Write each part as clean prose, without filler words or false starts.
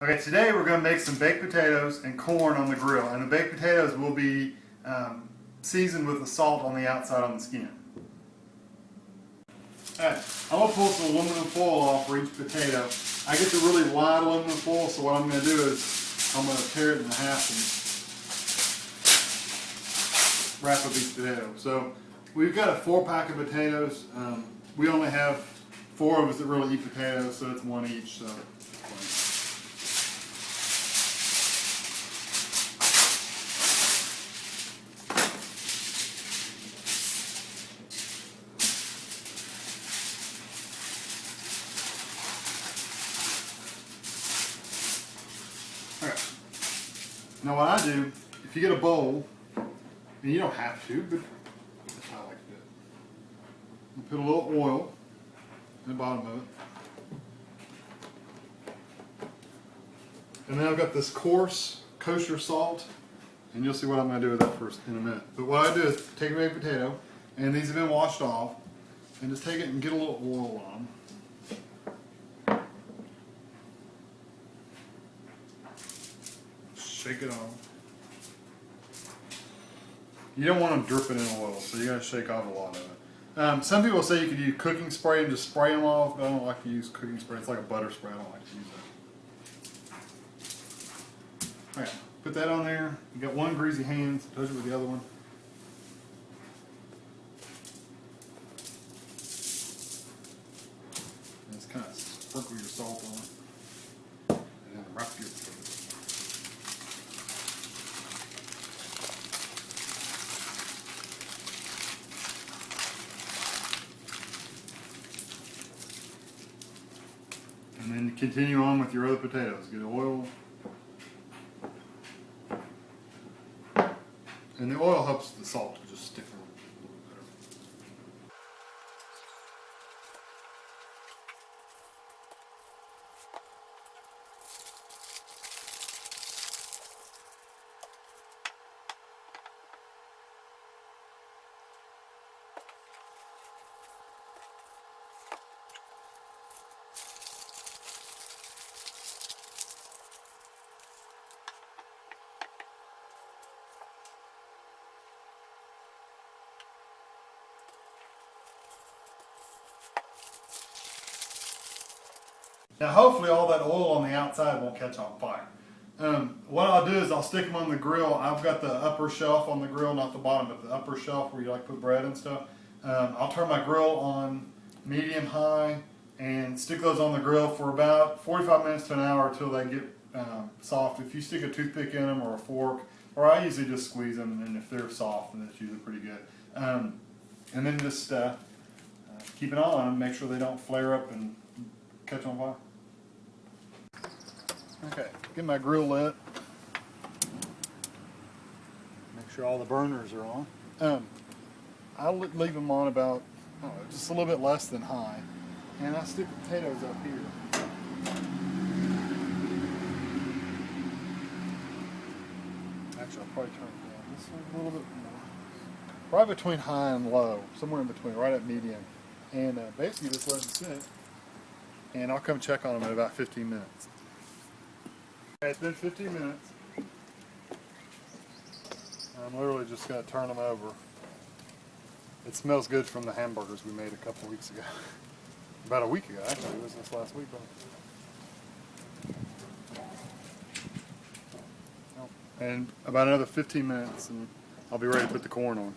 Okay, today we're going to make some baked potatoes and corn on the grill, and the baked potatoes will be seasoned with the salt on the outside on the skin. Alright, I'm going to pull some aluminum foil off for each potato. I get the really wide aluminum foil, so what I'm going to do is I'm going to tear it in half and wrap up each potato. So we've got a 4-pack of potatoes. We only have 4 of us that really eat potatoes, so it's 1 each. So. Now what I do, if you get a bowl, and you don't have to, but that's how I like to do it. You put a little oil in the bottom of it. And then I've got this coarse kosher salt, and you'll see what I'm going to do with that first in a minute. But what I do is take a baked potato, and these have been washed off, and just take it and get a little oil on them. Shake it on. You don't want them dripping in oil, so you got to shake off a lot of it. Some people say you could use cooking spray and just spray them off, but I don't like to use cooking spray. It's like a butter spray. I don't like to use that. Alright, put that on there. You got one greasy hand, so touch it with the other one. And just kind of sprinkle your salt on it. And then wrap your potatoes. And then continue on with your other potatoes. Get oil. And the oil helps the salt to just stick around a little better. Now hopefully all that oil on the outside won't catch on fire. What I'll do is I'll stick them on the grill. I've got the upper shelf on the grill, not the bottom, but the upper shelf where you like to put bread and stuff. I'll turn my grill on medium high and stick those on the grill for about 45 minutes to an hour until they get soft. If you stick a toothpick in them or a fork, or I usually just squeeze them, and if they're soft, then it's usually pretty good. And then just keep an eye on them, make sure they don't flare up and catch on fire. Okay, get my grill lit. Make sure all the burners are on. I'll leave them on about, I don't know, just a little bit less than high. And I stick the potatoes up here. Actually, I'll probably turn it down just a little bit more. Right between high and low, somewhere in between, right at medium. And basically just let them sit. And I'll come check on them in about 15 minutes. Okay, it's been 15 minutes. I'm literally just going to turn them over. It smells good from the hamburgers we made a couple weeks ago. About a week ago, actually. It was this last week. And about another 15 minutes and I'll be ready to put the corn on.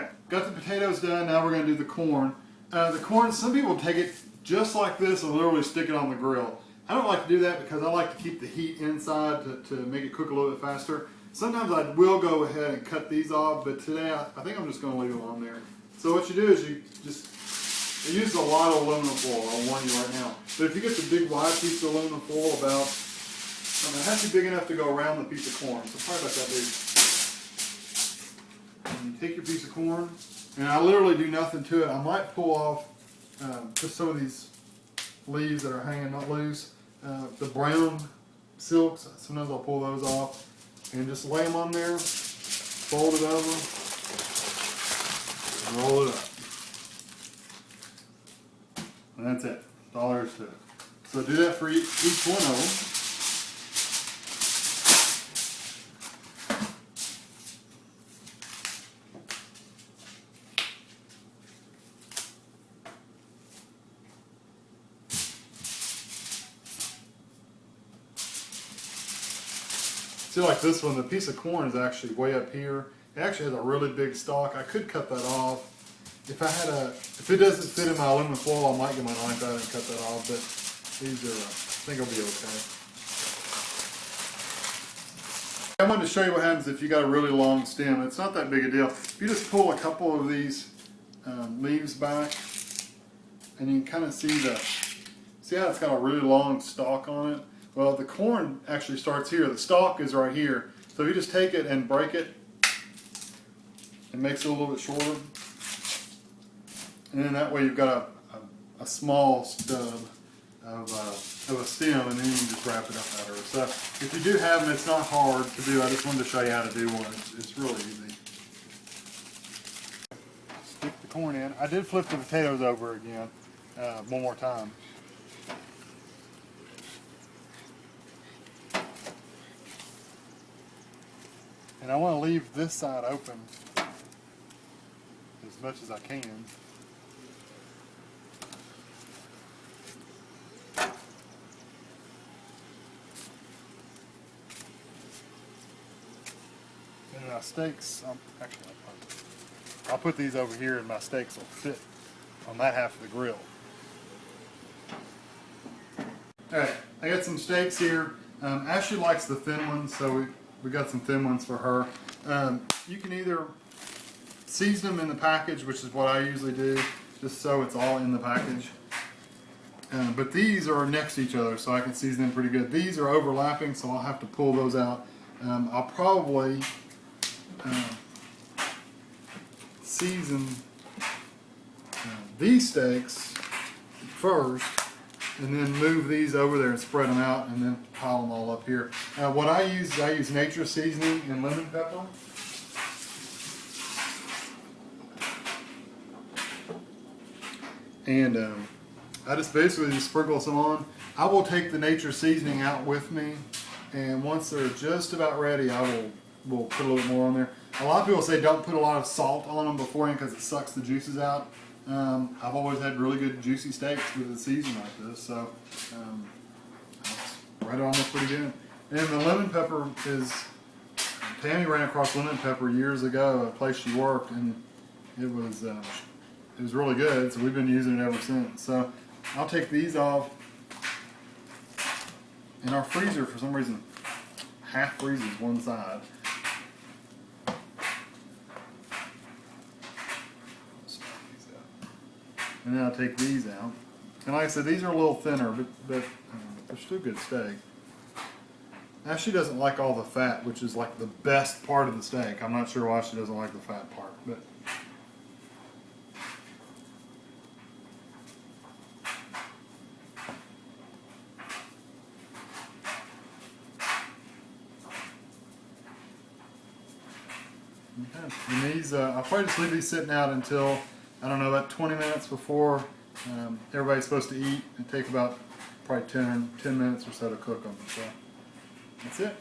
Okay, got the potatoes done, now we're going to do the corn. The corn, some people take it just like this and literally stick it on the grill. I don't like to do that because I like to keep the heat inside to make it cook a little bit faster. Sometimes I will go ahead and cut these off, but today I think I'm just going to leave them on there. So what you do is you just use a lot of aluminum foil, I'll warn you right now. But if you get the big wide piece of aluminum foil about, I mean, it has to be big enough to go around the piece of corn, so probably about that big. And you take your piece of corn, and I literally do nothing to it. I might pull off just some of these leaves that are hanging not loose. The brown silks, sometimes I'll pull those off and just lay them on there, fold it over, and roll it up. And that's it. That's all there is to it. So do that for each one of them. See, like this one, the piece of corn is actually way up here. It actually has a really big stalk. I could cut that off. If it doesn't fit in my aluminum foil, I might get my knife out and cut that off, but these are, I think it'll be okay. I wanted to show you what happens if you got a really long stem. It's not that big a deal. If you just pull a couple of these leaves back, and you can kind of see how it's got a really long stalk on it. Well, the corn actually starts here. The stalk is right here. So if you just take it and break it, it makes it a little bit shorter. And then that way you've got a small stub of a stem, and then you can just wrap it up better. So if you do have them, it's not hard to do. I just wanted to show you how to do one. It's really easy. Stick the corn in. I did flip the potatoes over again one more time. And I want to leave this side open as much as I can. And my steaks, actually I'll put these over here and my steaks will fit on that half of the grill. Alright, I got some steaks here. Ashley likes the thin ones, so we got some thin ones for her. You can either season them in the package, which is what I usually do, just so it's all in the package. But these are next to each other, so I can season them pretty good. These are overlapping, so I'll have to pull those out. I'll probably season these steaks first, and then move these over there and spread them out, and then pile them all up here. What I use nature seasoning and lemon pepper. And I just basically just sprinkle some on. I will take the nature seasoning out with me, and once they're just about ready, we'll put a little bit more on there. A lot of people say don't put a lot of salt on them beforehand because it sucks the juices out. I've always had really good juicy steaks with a season like this, so right on this pretty good. And the lemon pepper is, Tammy ran across lemon pepper years ago at a place she worked, and it was really good, so we've been using it ever since. So I'll take these off. In our freezer, for some reason, half freezes one side. And then I'll take these out. And like I said, these are a little thinner, but they're still good steak. Now, she doesn't like all the fat, which is like the best part of the steak. I'm not sure why she doesn't like the fat part, but okay. And these, I'll probably just leave these sitting out until, I don't know, about 20 minutes before everybody's supposed to eat. It take about probably 10 minutes or so to cook them. So that's it.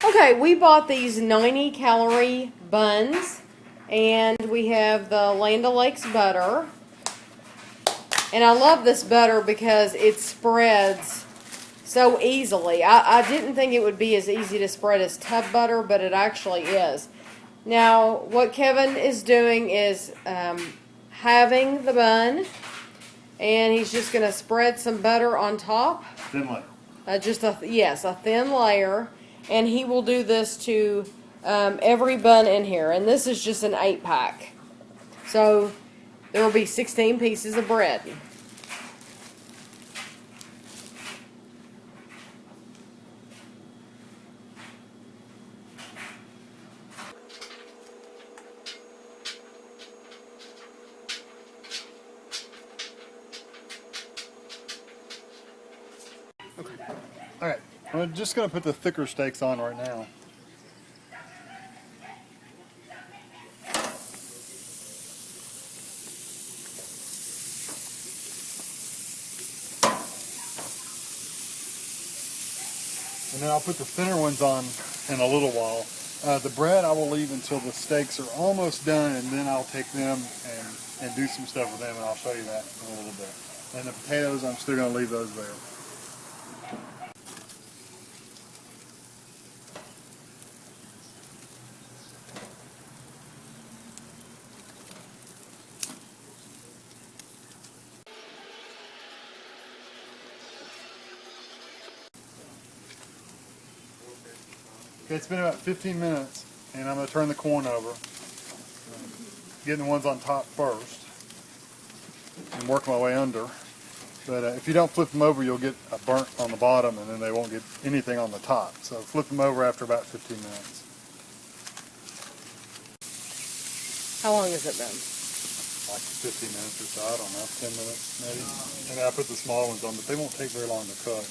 Okay, we bought these 90-calorie buns, and we have the Land O'Lakes butter. And I love this butter because it spreads so easily. I didn't think it would be as easy to spread as tub butter, but it actually is. Now, what Kevin is doing is having the bun, and he's just going to spread some butter on top. Thin layer. A thin layer, and he will do this to every bun in here. And this is just an 8-pack, so there will be 16 pieces of bread. Alright, I'm just going to put the thicker steaks on right now. And then I'll put the thinner ones on in a little while. The bread I will leave until the steaks are almost done, and then I'll take them and do some stuff with them, and I'll show you that in a little bit. And the potatoes, I'm still going to leave those there. Okay, it's been about 15 minutes, and I'm going to turn the corn over. Getting the ones on top first, and work my way under. But if you don't flip them over, you'll get a burnt on the bottom, and then they won't get anything on the top. So flip them over after about 15 minutes. How long has it been? Like 15 minutes or so, I don't know, 10 minutes maybe. And I put the small ones on, but they won't take very long to cook.